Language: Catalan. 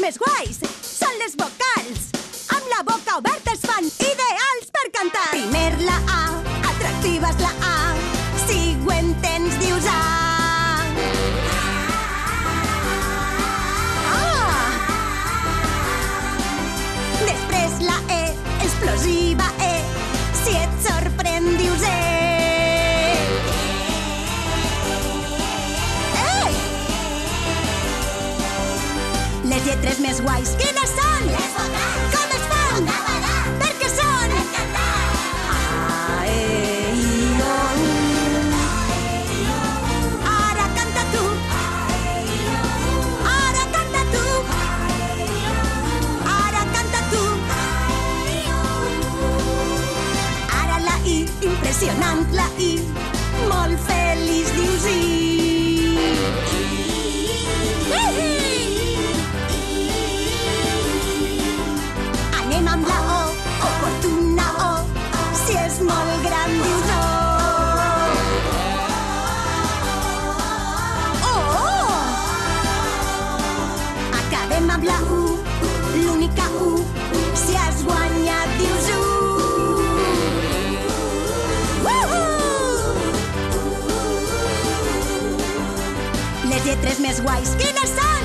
més guais són les vocals. Amb la boca oberta es fan ideals per cantar. Primer la A, atractiva és la A. Següent ens dius A. Després la E, explosiva E. Si et sorprèn dius E. Les lletres més guais, quines són? Les vocals. Com es fan? Per què són? Per cantar. A, E, I, O, U. Ara canta tu. Ara canta tu. Ara canta tu. Ara la I, impressionant la I. Molt feliç dius I. Anem amb la O, oportuna O. Si és molt gran dius O. Oh! Acabem amb la U, l'única U. Si has guanyat dius U. Les lletres més guais, quines són?